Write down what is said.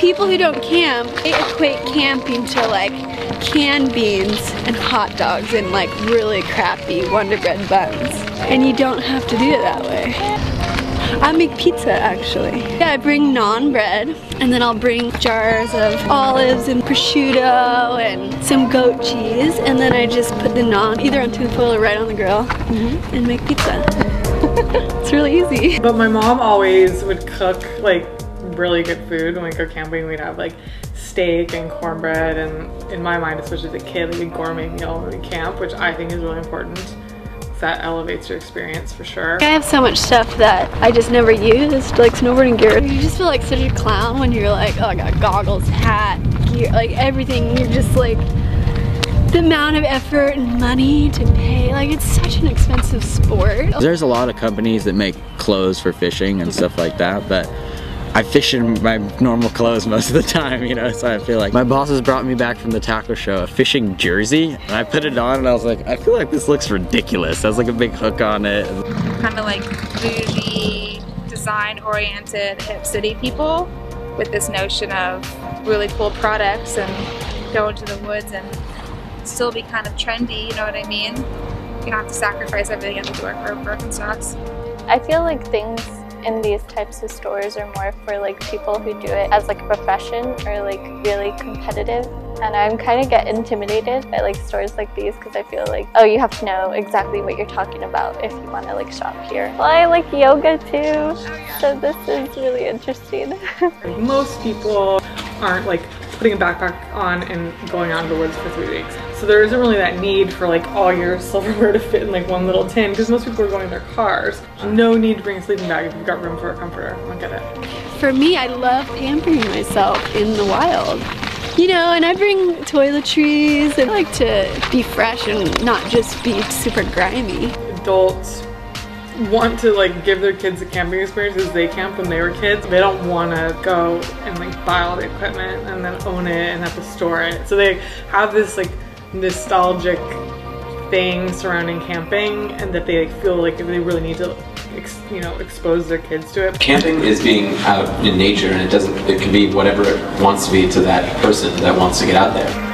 people who don't camp, they equate camping to like canned beans and hot dogs and like really crappy Wonder Bread buns. And you don't have to do it that way. I make pizza actually. Yeah, I bring naan bread and then I'll bring jars of olives and prosciutto and some goat cheese, and then I just put the naan either on tinfoil or right on the grill and make pizza. It's really easy. But my mom always would cook like really good food. When we go camping, we'd have like steak and cornbread, and in my mind, especially as a kid, like a gourmet meal when we camp, which I think is really important. That elevates your experience for sure. I have so much stuff that I just never used, like snowboarding gear. You just feel like such a clown when you're like, oh, I got goggles, hat, gear, like everything. You're just like, the amount of effort and money to pay, like it's such an expensive sport. There's a lot of companies that make clothes for fishing and stuff like that, but I fish in my normal clothes most of the time, you know, so I feel like my bosses brought me back from the taco show a fishing jersey, and I put it on and I was like, I feel like this looks ridiculous. There's like a big hook on it. Kind of like bougie, design-oriented, hip city people with this notion of really cool products and go into the woods and still be kind of trendy, you know what I mean? You don't have to sacrifice everything at the door for Birkenstocks. I feel like things in these types of stores are more for like people who do it as like a profession or like really competitive, and I'm kind of get intimidated by like stores like these because I feel like, oh, you have to know exactly what you're talking about if you want to like shop here. Well, I like yoga too, so this is really interesting. Most people aren't like putting a backpack on and going out into the woods for 3 weeks. So there isn't really that need for like all your silverware to fit in like one little tin, because most people are going in their cars. No need to bring a sleeping bag if you've got room for a comforter. I don't get it. For me, I love pampering myself in the wild. You know, and I bring toiletries, and I like to be fresh and not just be super grimy. Adults want to like give their kids the camping experience as they camped when they were kids. They don't want to go and like buy all the equipment and then own it and have to store it. So they have this like nostalgic thing surrounding camping, and that they like, feel like they really need to expose their kids to it. Camping is being out in nature, and it can be whatever it wants to be to that person that wants to get out there.